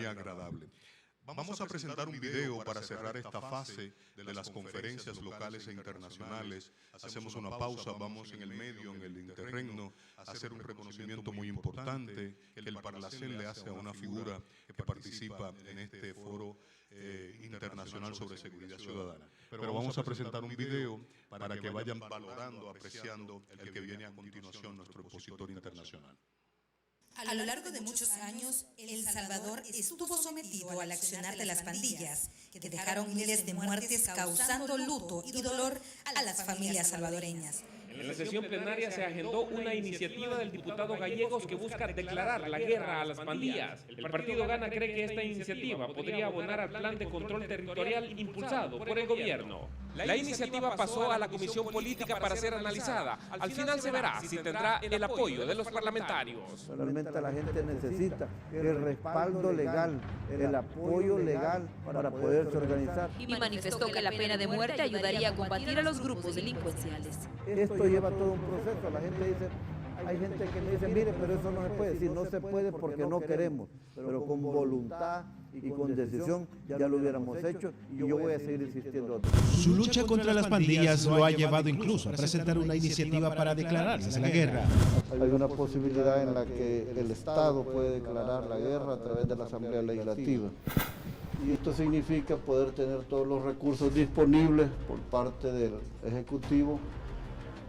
agradable. Vamos a presentar un video para cerrar esta fase de las conferencias locales e internacionales. Hacemos una pausa, vamos en el medio, en el interregno, a hacer un reconocimiento muy importante que el Parlacén le hace a una figura que participa en este foro internacional sobre seguridad ciudadana. Pero vamos a presentar un video para que vayan valorando, apreciando el que viene a continuación, nuestro expositor internacional. A lo largo de muchos años, El Salvador estuvo sometido al accionar de las pandillas, que dejaron miles de muertes causando luto y dolor a las familias salvadoreñas. En la sesión plenaria se agendó una iniciativa del diputado Gallegos que busca declarar la guerra a las pandillas. El partido Gana cree que esta iniciativa podría abonar al plan de control territorial impulsado por el gobierno. La iniciativa pasó a la Comisión Política para ser analizada. Al final se verá si tendrá el apoyo de los parlamentarios. Realmente la gente necesita el respaldo legal, el apoyo legal para poderse organizar. Y manifestó que la pena de muerte ayudaría a combatir a los grupos delincuenciales. Esto lleva todo un proceso. La gente dice, hay gente que me dice, mire, pero eso no se puede. Sí, no se puede porque no queremos, pero con voluntad y con decisión ya lo hubiéramos hecho y yo voy a seguir insistiendo. Su lucha contra las pandillas lo ha llevado incluso a presentar una iniciativa para declararles la guerra. Hay una posibilidad en la que el Estado puede declarar la guerra a través de la Asamblea Legislativa. Y esto significa poder tener todos los recursos disponibles por parte del Ejecutivo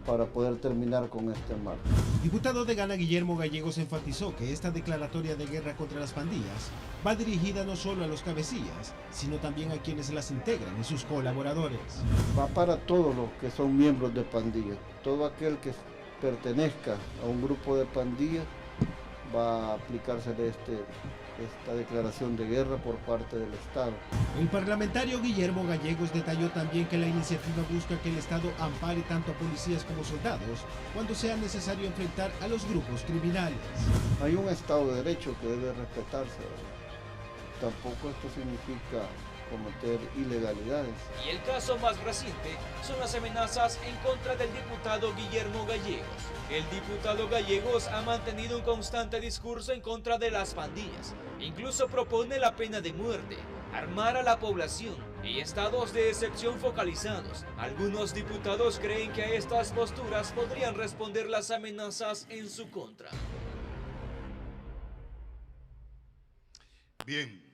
para poder terminar con este mal. Diputado de Gana Guillermo Gallegos enfatizó que esta declaratoria de guerra contra las pandillas va dirigida no solo a los cabecillas, sino también a quienes las integran y sus colaboradores. Va para todos los que son miembros de pandillas. Todo aquel que pertenezca a un grupo de pandillas va a aplicársele esta declaración de guerra por parte del Estado. El parlamentario Guillermo Gallegos detalló también que la iniciativa busca que el Estado ampare tanto a policías como soldados cuando sea necesario enfrentar a los grupos criminales. Hay un Estado de Derecho que debe respetarse, ¿verdad? Tampoco esto significa cometer ilegalidades. Y el caso más reciente son las amenazas en contra del diputado Guillermo Gallegos. El diputado Gallegos ha mantenido un constante discurso en contra de las pandillas. Incluso propone la pena de muerte, armar a la población y estados de excepción focalizados. Algunos diputados creen que a estas posturas podrían responder las amenazas en su contra. Bien.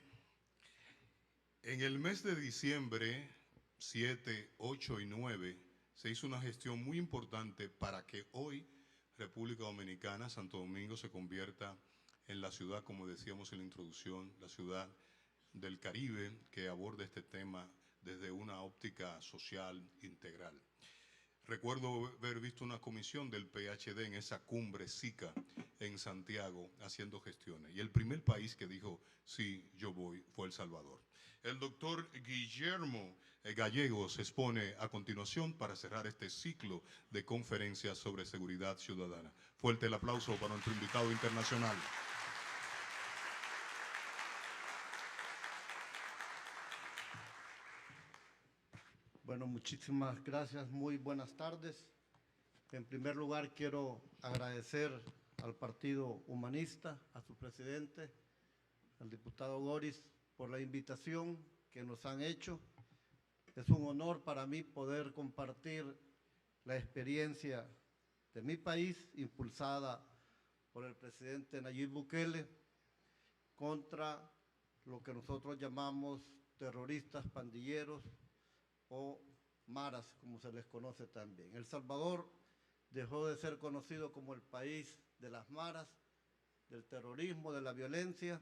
En el mes de diciembre 7, 8 y 9 se hizo una gestión muy importante para que hoy República Dominicana, Santo Domingo, se convierta en la ciudad, como decíamos en la introducción, la ciudad del Caribe que aborda este tema desde una óptica social integral. Recuerdo haber visto una comisión del PhD en esa cumbre SICA en Santiago haciendo gestiones. Y el primer país que dijo, sí, yo voy, fue El Salvador. El doctor Guillermo Gallegos se expone a continuación para cerrar este ciclo de conferencias sobre seguridad ciudadana. Fuerte el aplauso para nuestro invitado internacional. Bueno, muchísimas gracias, muy buenas tardes. En primer lugar, quiero agradecer al Partido Humanista, a su presidente, al diputado Goris, por la invitación que nos han hecho. Es un honor para mí poder compartir la experiencia de mi país, impulsada por el presidente Nayib Bukele, contra lo que nosotros llamamos terroristas, pandilleros, o maras, como se les conoce también. El Salvador dejó de ser conocido como el país de las maras, del terrorismo, de la violencia,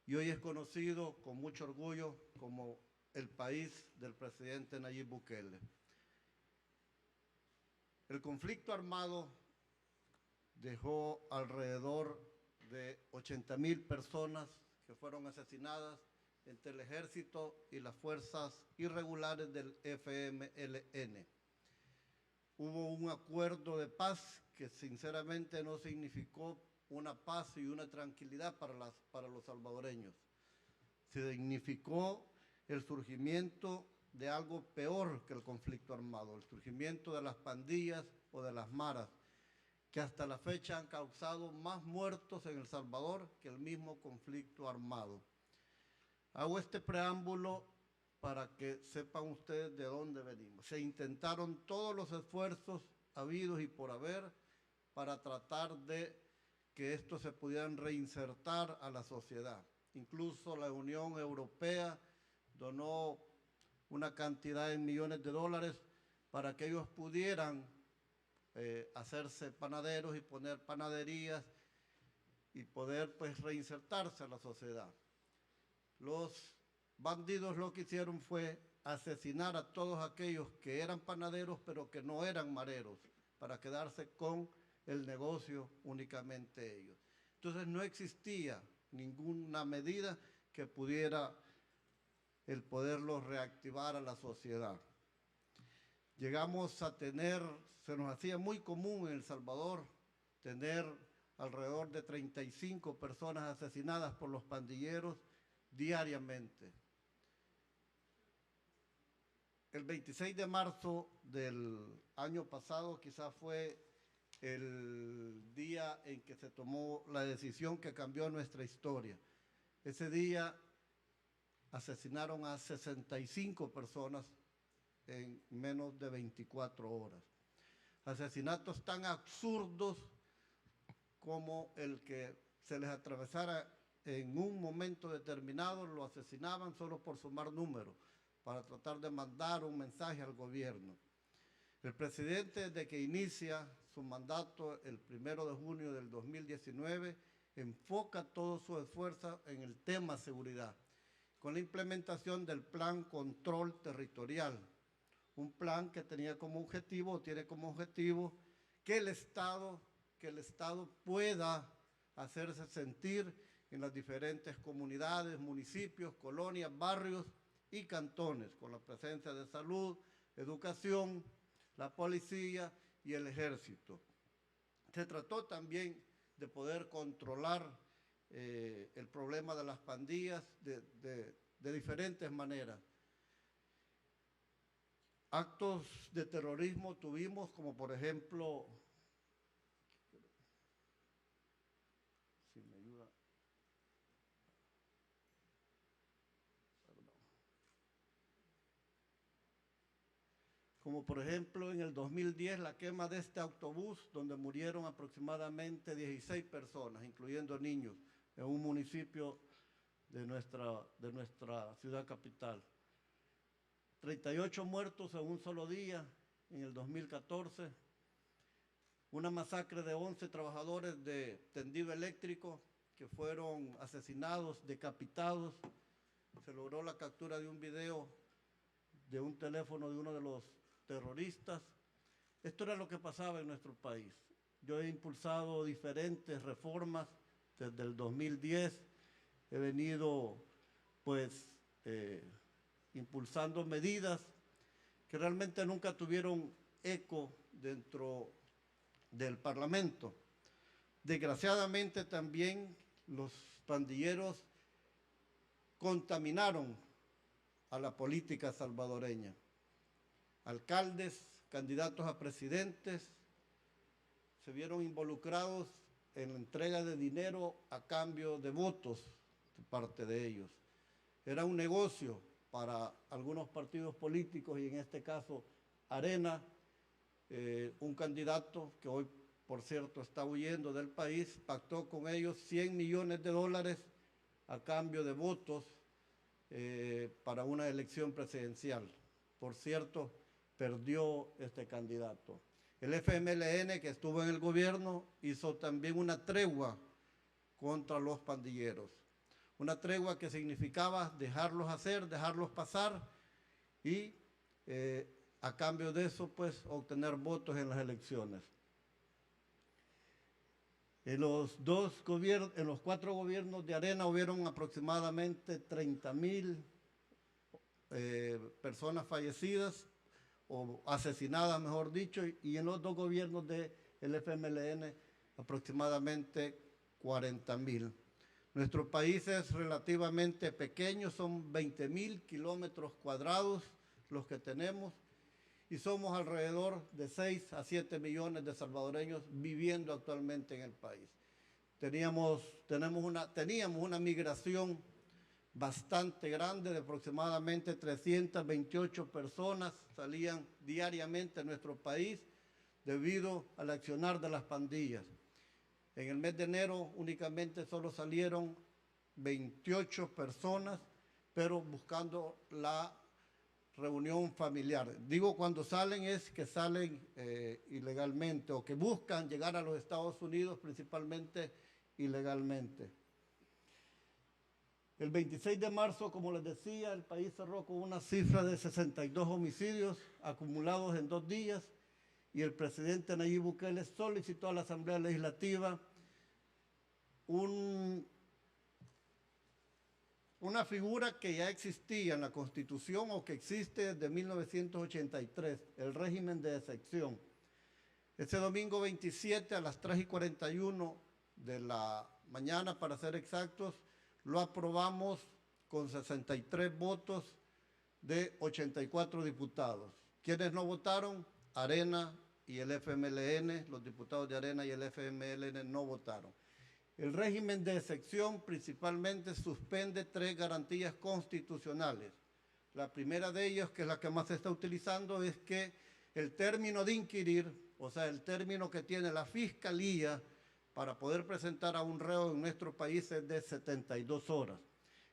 y hoy es conocido con mucho orgullo como el país del presidente Nayib Bukele. El conflicto armado dejó alrededor de 80,000 personas que fueron asesinadas entre el ejército y las fuerzas irregulares del FMLN. Hubo un acuerdo de paz que sinceramente no significó una paz y una tranquilidad para los salvadoreños. Significó el surgimiento de algo peor que el conflicto armado, el surgimiento de las pandillas o de las maras, que hasta la fecha han causado más muertos en El Salvador que el mismo conflicto armado. Hago este preámbulo para que sepan ustedes de dónde venimos. Se intentaron todos los esfuerzos habidos y por haber para tratar de que estos se pudieran reinsertar a la sociedad. Incluso la Unión Europea donó una cantidad de millones de dólares para que ellos pudieran hacerse panaderos y poner panaderías y poder pues reinsertarse a la sociedad. Los bandidos lo que hicieron fue asesinar a todos aquellos que eran panaderos pero que no eran mareros, para quedarse con el negocio únicamente ellos. Entonces no existía ninguna medida que pudiera el poderlos reactivar a la sociedad. Llegamos a tener, se nos hacía muy común en El Salvador, tener alrededor de 35 personas asesinadas por los pandilleros diariamente. El 26 de marzo del año pasado quizás fue el día en que se tomó la decisión que cambió nuestra historia. Ese día asesinaron a 65 personas en menos de 24 horas. Asesinatos tan absurdos como el que se les atravesara en un momento determinado, lo asesinaban solo por sumar números, para tratar de mandar un mensaje al gobierno. El presidente, desde que inicia su mandato el 1 de junio del 2019, enfoca todo su esfuerzo en el tema seguridad, con la implementación del Plan Control Territorial, un plan que tenía como objetivo, tiene como objetivo, que el Estado pueda hacerse sentir en las diferentes comunidades, municipios, colonias, barrios y cantones, con la presencia de salud, educación, la policía y el ejército. Se trató también de poder controlar el problema de las pandillas de diferentes maneras. Actos de terrorismo tuvimos, como por ejemplo, si me ayuda, como por ejemplo en el 2010 la quema de este autobús donde murieron aproximadamente 16 personas, incluyendo niños, en un municipio de nuestra ciudad capital. 38 muertos en un solo día en el 2014, una masacre de 11 trabajadores de tendido eléctrico que fueron asesinados, decapitados. Se logró la captura de un video de un teléfono de uno de los terroristas. Esto era lo que pasaba en nuestro país. Yo he impulsado diferentes reformas desde el 2010. He venido, pues, impulsando medidas que realmente nunca tuvieron eco dentro del Parlamento. Desgraciadamente también los pandilleros contaminaron a la política salvadoreña. Alcaldes, candidatos a presidentes, se vieron involucrados en la entrega de dinero a cambio de votos de parte de ellos. Era un negocio para algunos partidos políticos y en este caso Arena, un candidato que hoy, por cierto, está huyendo del país, pactó con ellos 100 millones de dólares a cambio de votos para una elección presidencial. Por cierto, perdió este candidato. El FMLN, que estuvo en el gobierno, hizo también una tregua contra los pandilleros. Una tregua que significaba dejarlos hacer, dejarlos pasar y a cambio de eso, pues, obtener votos en las elecciones. En los 4 gobiernos de Arena hubieron aproximadamente 30,000 personas fallecidas o asesinadas, mejor dicho, y en los 2 gobiernos del FMLN aproximadamente 40,000. Nuestro país es relativamente pequeño, son 20,000 kilómetros cuadrados los que tenemos, y somos alrededor de 6 a 7 millones de salvadoreños viviendo actualmente en el país. Teníamos una migración bastante grande, de aproximadamente 328 personas salían diariamente a nuestro país debido al accionar de las pandillas. En el mes de enero únicamente solo salieron 28 personas, pero buscando la reunión familiar. Digo cuando salen es que salen ilegalmente o que buscan llegar a los Estados Unidos principalmente ilegalmente. El 26 de marzo, como les decía, el país cerró con una cifra de 62 homicidios acumulados en 2 días y el presidente Nayib Bukele solicitó a la Asamblea Legislativa una figura que ya existía en la Constitución o que existe desde 1983, el régimen de excepción. Ese domingo 27 a las 3:41 de la mañana, para ser exactos, lo aprobamos con 63 votos de 84 diputados. ¿Quiénes no votaron? Arena y el FMLN, los diputados de Arena y el FMLN no votaron. El régimen de excepción principalmente suspende 3 garantías constitucionales. La primera de ellas, que es la que más se está utilizando, es que el término de inquirir, o sea, el término que tiene la Fiscalía para poder presentar a un reo en nuestro país es de 72 horas.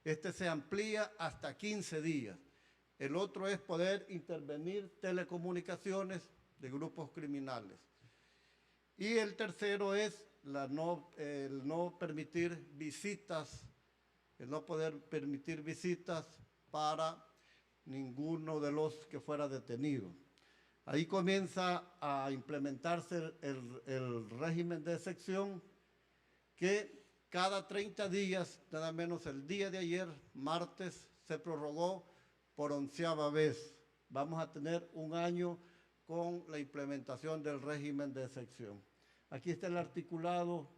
Este se amplía hasta 15 días. El otro es poder intervenir telecomunicaciones de grupos criminales. Y el tercero es el no permitir visitas, el no poder permitir visitas para ninguno de los que fuera detenido. Ahí comienza a implementarse el régimen de excepción que cada 30 días, nada menos el día de ayer, martes, se prorrogó por 11ª vez. Vamos a tener un año con la implementación del régimen de excepción. Aquí está el articulado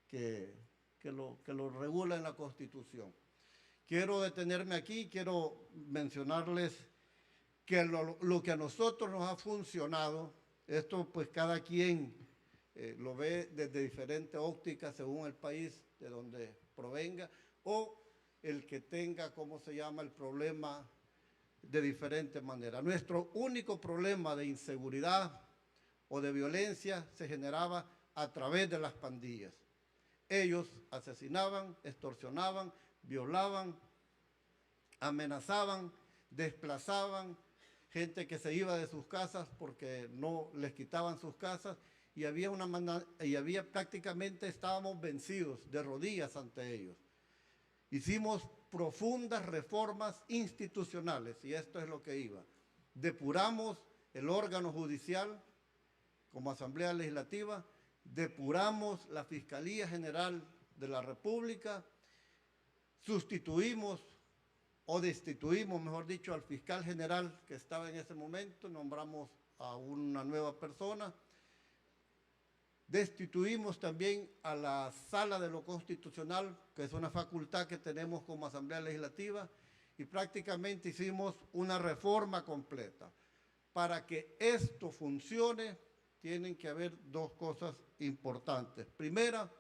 que lo regula en la Constitución. Quiero detenerme aquí, quiero mencionarles que lo que a nosotros nos ha funcionado, esto pues cada quien lo ve desde diferentes ópticas según el país de donde provenga o el que tenga, ¿cómo se llama?, el problema de diferente manera. Nuestro único problema de inseguridad o de violencia se generaba a través de las pandillas. Ellos asesinaban, extorsionaban, violaban, amenazaban, desplazaban, gente que se iba de sus casas porque no les quitaban sus casas y prácticamente estábamos vencidos de rodillas ante ellos. Hicimos profundas reformas institucionales y esto es lo que iba. Depuramos el órgano judicial como Asamblea Legislativa, depuramos la Fiscalía General de la República, sustituimos o destituimos, mejor dicho, al fiscal general que estaba en ese momento, nombramos a una nueva persona, destituimos también a la Sala de lo Constitucional, que es una facultad que tenemos como Asamblea Legislativa, y prácticamente hicimos una reforma completa. Para que esto funcione, tienen que haber 2 cosas importantes. Primera,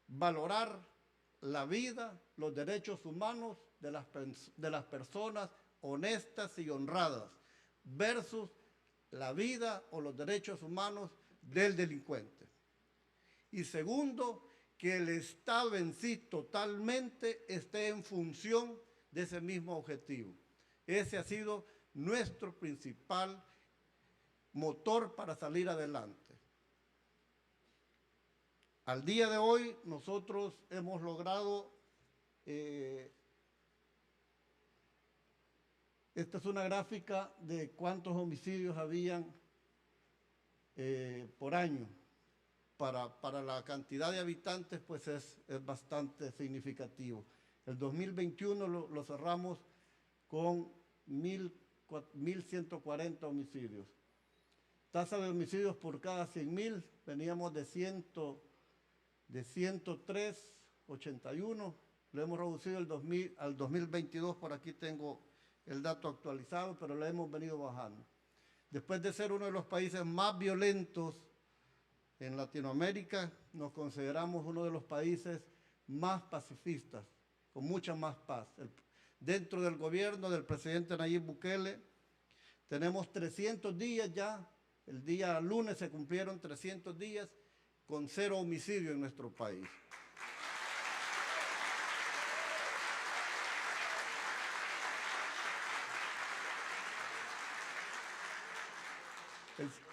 valorar la vida, los derechos humanos de las personas honestas y honradas versus la vida o los derechos humanos del delincuente. Y segundo, que el Estado en sí totalmente esté en función de ese mismo objetivo. Ese ha sido nuestro principal motor para salir adelante. Al día de hoy nosotros hemos logrado, esta es una gráfica de cuántos homicidios habían por año. Para la cantidad de habitantes pues es bastante significativo. El 2021 lo cerramos con 1.140 homicidios. Tasa de homicidios por cada 100.000, veníamos de 103,81, lo hemos reducido al 2022, por aquí tengo el dato actualizado, pero lo hemos venido bajando. Después de ser uno de los países más violentos en Latinoamérica, nos consideramos uno de los países más pacifistas, con mucha más paz. Dentro del gobierno del presidente Nayib Bukele, tenemos 300 días ya, el día lunes se cumplieron 300 días con 0 homicidios en nuestro país.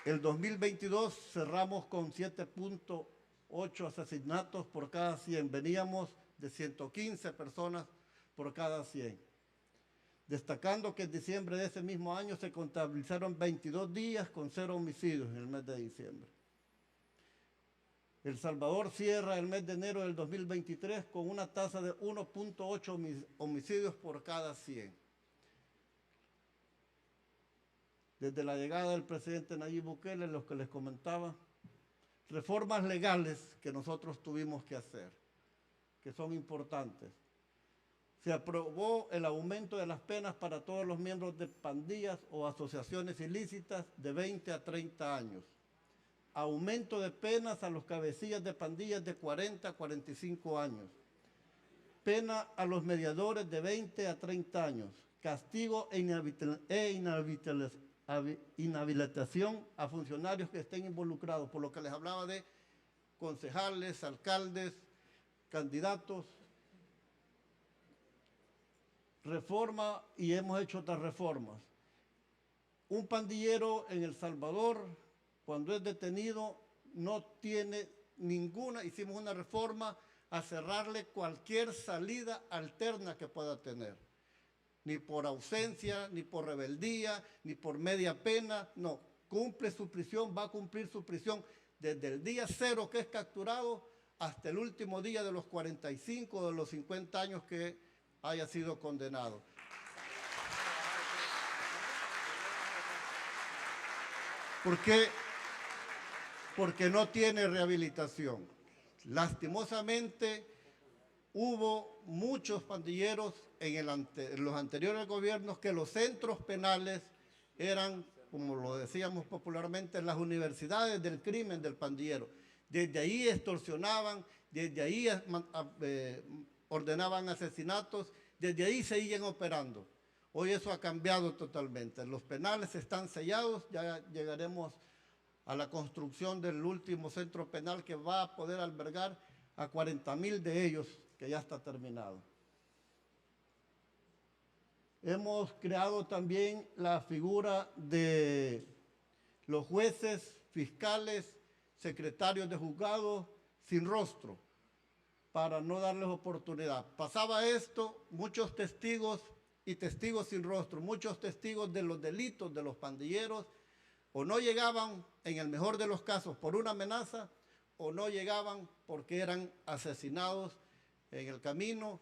El 2022 cerramos con 7.8 asesinatos por cada 100. Veníamos de 115 personas por cada 100. Destacando que en diciembre de ese mismo año se contabilizaron 22 días con 0 homicidios en el mes de diciembre. El Salvador cierra el mes de enero del 2023 con una tasa de 1.8 homicidios por cada 100. Desde la llegada del presidente Nayib Bukele, los que les comentaba, reformas legales que nosotros tuvimos que hacer, que son importantes. Se aprobó el aumento de las penas para todos los miembros de pandillas o asociaciones ilícitas de 20 a 30 años. Aumento de penas a los cabecillas de pandillas de 40 a 45 años. Pena a los mediadores de 20 a 30 años. Castigo e inhabilitación a funcionarios que estén involucrados, por lo que les hablaba de concejales, alcaldes, candidatos. Reforma, y hemos hecho otras reformas. Un pandillero en El Salvador, cuando es detenido, no tiene ninguna, hicimos una reforma a cerrarle cualquier salida alterna que pueda tener. Ni por ausencia, ni por rebeldía, ni por media pena, no. Cumple su prisión, va a cumplir su prisión desde el día 0 que es capturado hasta el último día de los 45 o de los 50 años que haya sido condenado. ¿Por qué? Porque no tiene rehabilitación. Lastimosamente, hubo muchos pandilleros en los anteriores gobiernos que los centros penales eran, como lo decíamos popularmente, las universidades del crimen del pandillero. Desde ahí extorsionaban, desde ahí ordenaban asesinatos, desde ahí seguían operando. Hoy eso ha cambiado totalmente. Los penales están sellados, ya llegaremos a la construcción del último centro penal que va a poder albergar a 40,000 de ellos, que ya está terminado. Hemos creado también la figura de los jueces, fiscales, secretarios de juzgados sin rostro, para no darles oportunidad. Pasaba esto, muchos testigos y testigos sin rostro, muchos testigos de los delitos de los pandilleros, o no llegaban, en el mejor de los casos, por una amenaza, o no llegaban porque eran asesinados en el camino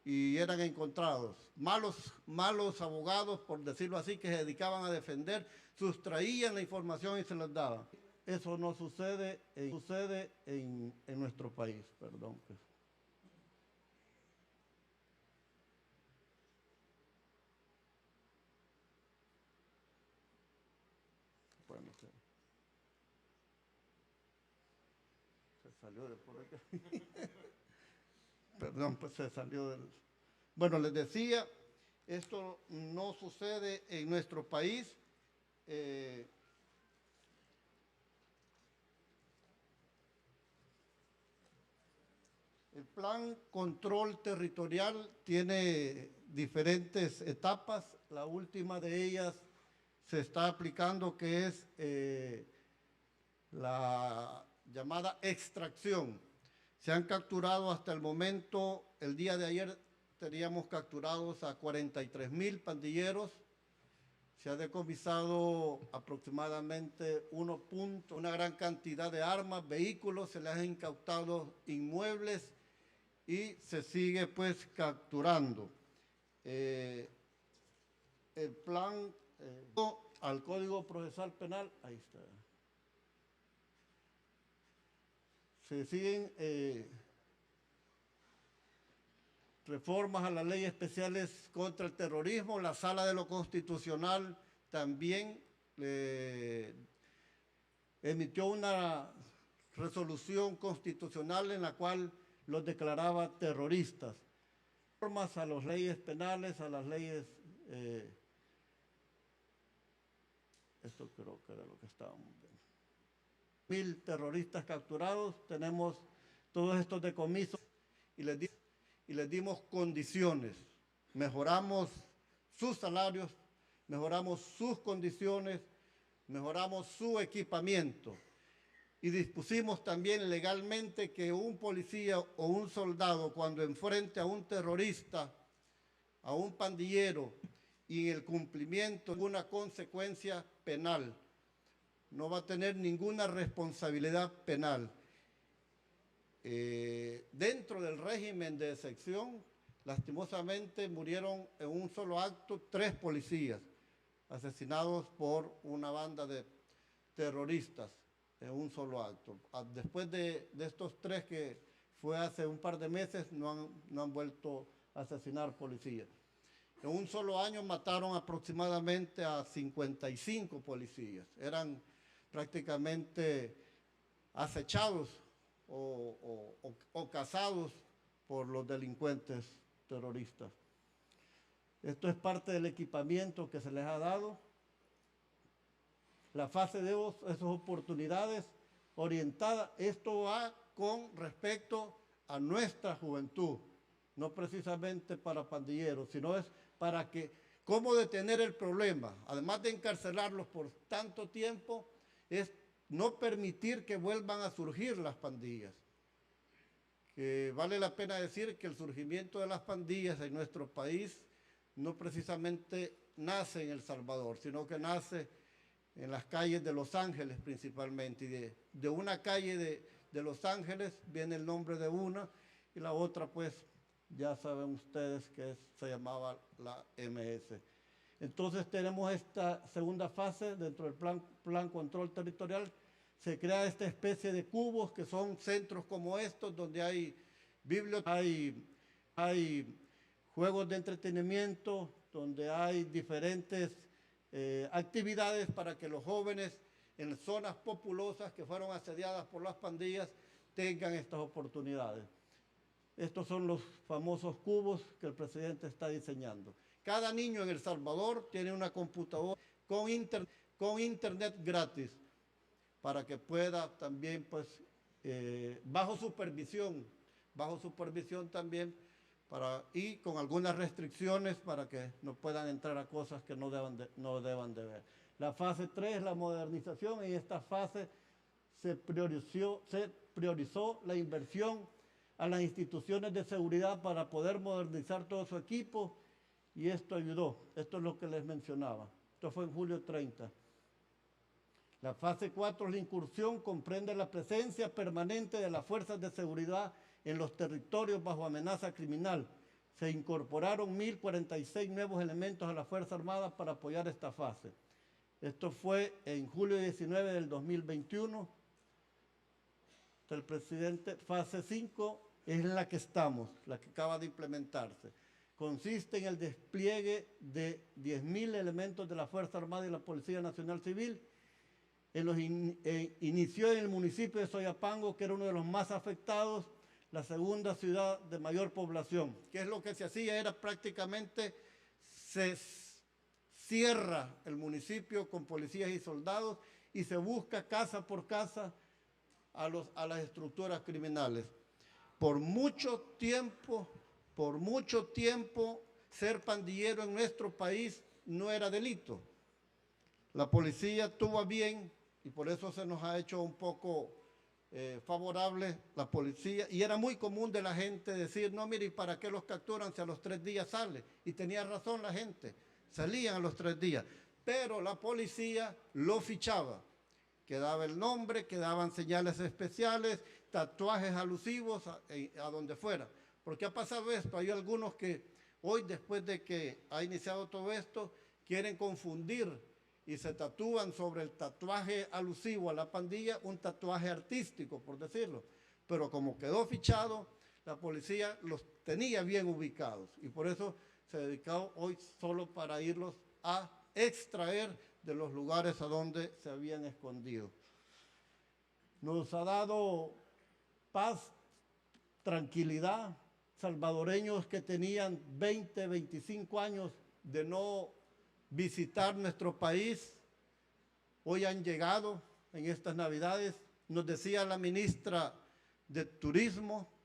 y eran encontrados. Malos abogados, por decirlo así, que se dedicaban a defender, sustraían la información y se las daban. Eso no sucede en nuestro país, perdón. Bueno, se salió de por acá. Perdón, pues se salió del... Bueno, les decía, esto no sucede en nuestro país. El plan control territorial tiene diferentes etapas. La última de ellas se está aplicando, que es la llamada extracción. Se han capturado hasta el momento, el día de ayer teníamos capturados a 43,000 pandilleros. Se ha decomisado aproximadamente una gran cantidad de armas, vehículos, se les han incautado inmuebles y se sigue pues capturando. El plan al Código Procesal Penal, ahí está. Se siguen reformas a las leyes especiales contra el terrorismo. La Sala de lo Constitucional también emitió una resolución constitucional en la cual los declaraba terroristas. Reformas a las leyes penales, a las leyes... esto creo que era lo que estábamos viendo. 1.000 terroristas capturados, tenemos todos estos decomisos y les dimos condiciones. Mejoramos sus salarios, mejoramos sus condiciones, mejoramos su equipamiento. Y dispusimos también legalmente que un policía o un soldado, cuando enfrente a un terrorista, a un pandillero, y en el cumplimiento de una consecuencia penal, no va a tener ninguna responsabilidad penal. Dentro del régimen de excepción, lastimosamente murieron en un solo acto 3 policías, asesinados por una banda de terroristas en un solo acto. Después de estos 3 que fue hace un par de meses, no han vuelto a asesinar policías. En un solo año mataron aproximadamente a 55 policías. Eran prácticamente acechados o cazados por los delincuentes terroristas. Esto es parte del equipamiento que se les ha dado. La fase de esas oportunidades orientada, esto va con respecto a nuestra juventud, no precisamente para pandilleros, sino es para que, cómo detener el problema, además de encarcelarlos por tanto tiempo, es no permitir que vuelvan a surgir las pandillas. Que vale la pena decir que el surgimiento de las pandillas en nuestro país no precisamente nace en El Salvador, sino que nace en las calles de Los Ángeles principalmente. Y de una calle de Los Ángeles viene el nombre de una, y la otra pues ya saben ustedes que se llamaba la MS. Entonces tenemos esta segunda fase dentro del plan control territorial. Se crea esta especie de cubos que son centros como estos, donde hay bibliotecas, hay juegos de entretenimiento, donde hay diferentes actividades para que los jóvenes en zonas populosas que fueron asediadas por las pandillas tengan estas oportunidades. Estos son los famosos cubos que el presidente está diseñando. Cada niño en El Salvador tiene una computadora con internet gratis para que pueda también, pues, bajo supervisión también, y con algunas restricciones para que no puedan entrar a cosas que no deban de ver. La fase 3 es la modernización. En esta fase se priorizó la inversión a las instituciones de seguridad para poder modernizar todo su equipo, y esto ayudó. Esto es lo que les mencionaba. Esto fue en julio 30. La fase 4 es la incursión, comprende la presencia permanente de las fuerzas de seguridad en los territorios bajo amenaza criminal. Se incorporaron 1.046 nuevos elementos a la Fuerza Armada para apoyar esta fase. Esto fue en julio 19 del 2021. El presidente, fase 5 es la que estamos, la que acaba de implementarse. Consiste en el despliegue de 10.000 elementos de la Fuerza Armada y la Policía Nacional Civil. Inició en el municipio de Soyapango, que era uno de los más afectados, la segunda ciudad de mayor población. ¿Qué es lo que se hacía? Era prácticamente, se cierra el municipio con policías y soldados y se busca casa por casa a las estructuras criminales. Por mucho tiempo, ser pandillero en nuestro país no era delito. La policía tuvo a bien, y por eso se nos ha hecho un poco favorable la policía, y era muy común de la gente decir, no, mire, ¿y para qué los capturan si a los 3 días sale? Y tenía razón la gente, salían a los 3 días, pero la policía lo fichaba, quedaba el nombre, quedaban señales especiales, tatuajes alusivos a donde fuera. ¿Por qué ha pasado esto? Hay algunos que hoy, después de que ha iniciado todo esto, quieren confundir y se tatúan sobre el tatuaje alusivo a la pandilla un tatuaje artístico, por decirlo. Pero como quedó fichado, la policía los tenía bien ubicados y por eso se dedicó hoy solo para irlos a extraer de los lugares a donde se habían escondido. Nos ha dado paz, tranquilidad, salvadoreños que tenían 20, 25 años de no visitar nuestro país, hoy han llegado en estas Navidades. Nos decía la ministra de Turismo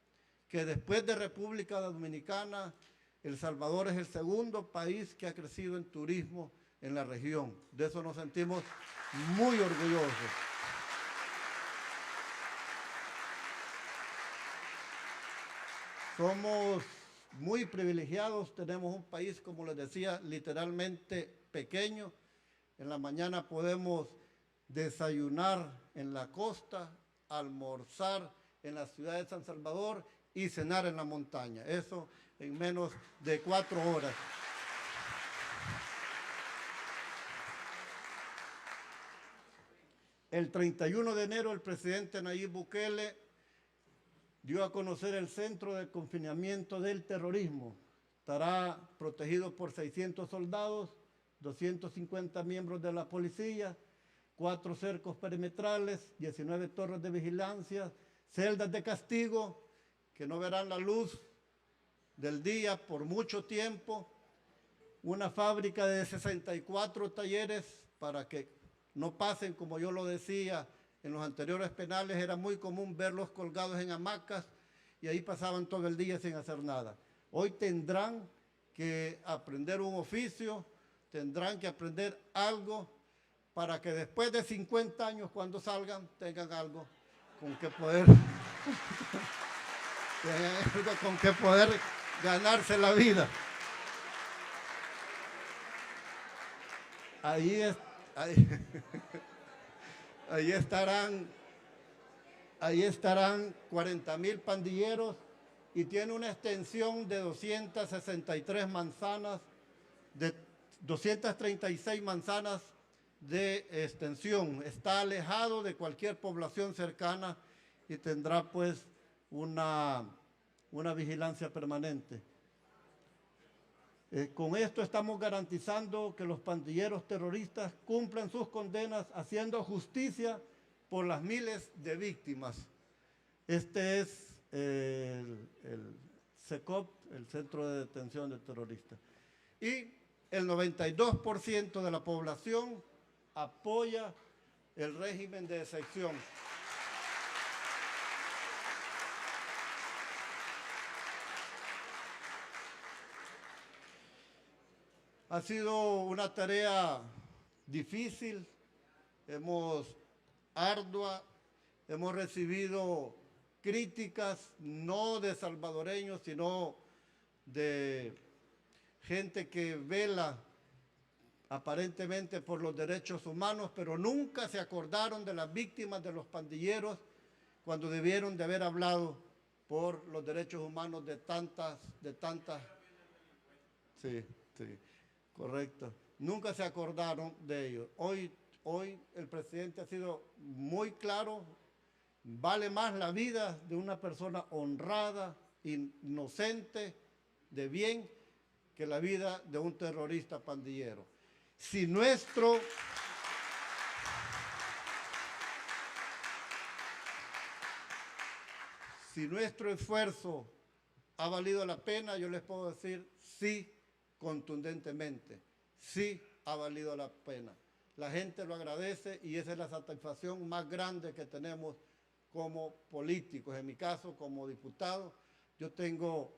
que después de República Dominicana, El Salvador es el segundo país que ha crecido en turismo en la región. De eso nos sentimos muy orgullosos. Somos muy privilegiados, tenemos un país, como les decía, literalmente pequeño. En la mañana podemos desayunar en la costa, almorzar en la ciudad de San Salvador y cenar en la montaña. Eso en menos de 4 horas. El 31 de enero el presidente Nayib Bukele dio a conocer el Centro de Confinamiento del Terrorismo. Estará protegido por 600 soldados, 250 miembros de la policía, 4 cercos perimetrales, 19 torres de vigilancia, celdas de castigo que no verán la luz del día por mucho tiempo, una fábrica de 64 talleres para que no pasen, como yo lo decía, en los anteriores penales era muy común verlos colgados en hamacas y ahí pasaban todo el día sin hacer nada. Hoy tendrán que aprender un oficio, tendrán que aprender algo para que después de 50 años cuando salgan tengan algo con que poder, ganarse la vida. Ahí estarán 40,000 pandilleros y tiene una extensión de 263 manzanas, de 236 manzanas de extensión. Está alejado de cualquier población cercana y tendrá pues una vigilancia permanente. Con esto estamos garantizando que los pandilleros terroristas cumplan sus condenas haciendo justicia por las miles de víctimas. Este es el CECOP, el Centro de Detención de Terroristas. Y el 92% de la población apoya el régimen de excepción. Ha sido una tarea difícil, ardua, hemos recibido críticas no de salvadoreños, sino de gente que vela aparentemente por los derechos humanos, pero nunca se acordaron de las víctimas de los pandilleros cuando debieron de haber hablado por los derechos humanos de tantas. Sí. Correcto. Nunca se acordaron de ellos. Hoy el presidente ha sido muy claro. Vale más la vida de una persona honrada, inocente, de bien, que la vida de un terrorista pandillero. Si nuestro esfuerzo ha valido la pena, yo les puedo decir sí, contundentemente, sí ha valido la pena. La gente lo agradece y esa es la satisfacción más grande que tenemos como políticos. En mi caso, como diputado, yo tengo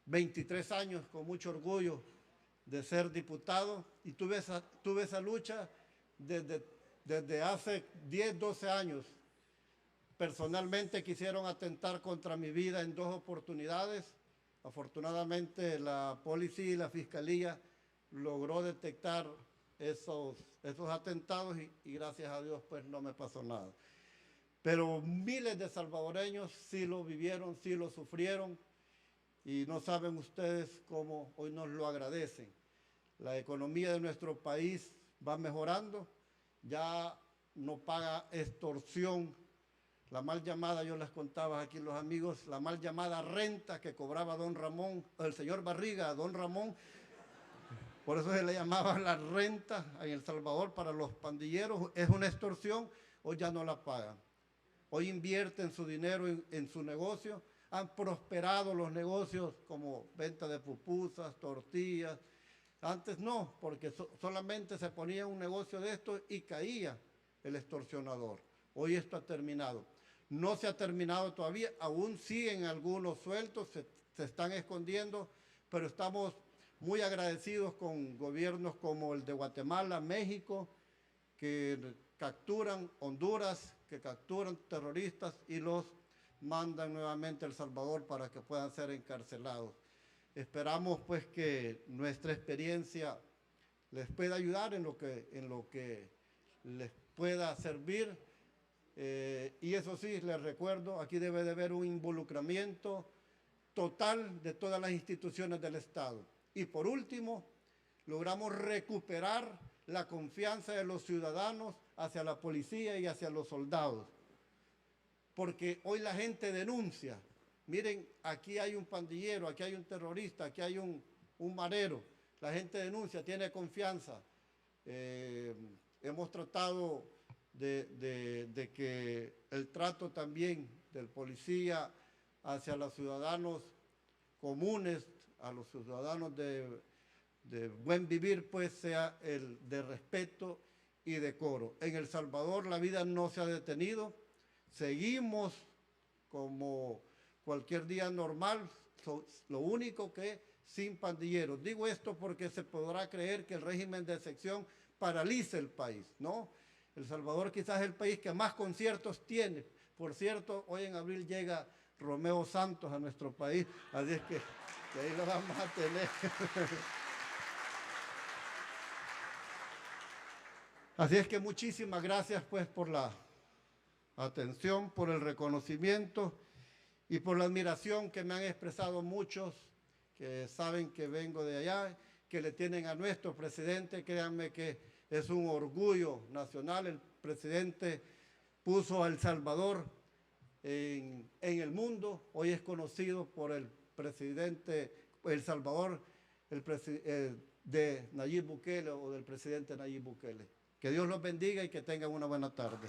23 años con mucho orgullo de ser diputado y tuve esa lucha desde hace 10, 12 años. Personalmente quisieron atentar contra mi vida en 2 oportunidades. Afortunadamente la policía y la fiscalía logró detectar esos atentados y gracias a Dios pues no me pasó nada. Pero miles de salvadoreños sí lo vivieron, sí lo sufrieron y no saben ustedes cómo hoy nos lo agradecen. La economía de nuestro país va mejorando, ya no paga extorsión la mal llamada, yo les contaba aquí los amigos, la mal llamada renta que cobraba don Ramón, el señor Barriga, a don Ramón. Por eso se le llamaba la renta en El Salvador para los pandilleros. Es una extorsión, hoy ya no la pagan. Hoy invierten su dinero en su negocio. Han prosperado los negocios como venta de pupusas, tortillas. Antes no, porque solamente se ponía un negocio de esto y caía el extorsionador. Hoy esto ha terminado. No se ha terminado todavía, aún siguen algunos sueltos, se están escondiendo, pero estamos muy agradecidos con gobiernos como el de Guatemala, México, que capturan Honduras, que capturan terroristas y los mandan nuevamente a El Salvador para que puedan ser encarcelados. Esperamos pues que nuestra experiencia les pueda ayudar en lo que les pueda servir. Y eso sí, les recuerdo, aquí debe de haber un involucramiento total de todas las instituciones del Estado. Y por último, logramos recuperar la confianza de los ciudadanos hacia la policía y hacia los soldados. Porque hoy la gente denuncia. Miren, aquí hay un pandillero, aquí hay un terrorista, aquí hay un marero. La gente denuncia, tiene confianza. Hemos tratado de que el trato también del policía hacia los ciudadanos comunes, a los ciudadanos de buen vivir, pues sea el de respeto y decoro. En El Salvador la vida no se ha detenido, seguimos como cualquier día normal, lo único que sin pandilleros. Digo esto porque se podrá creer que el régimen de excepción paraliza el país, ¿no? El Salvador quizás es el país que más conciertos tiene. Por cierto, hoy en abril llega Romeo Santos a nuestro país, así es que ahí lo vamos a tener. Así es que muchísimas gracias pues por la atención, por el reconocimiento y por la admiración que me han expresado muchos que saben que vengo de allá, que le tienen a nuestro presidente. Créanme que es un orgullo nacional. El presidente puso a El Salvador en el mundo. Hoy es conocido por el presidente, El Salvador, de Nayib Bukele o del presidente Nayib Bukele. Que Dios los bendiga y que tengan una buena tarde.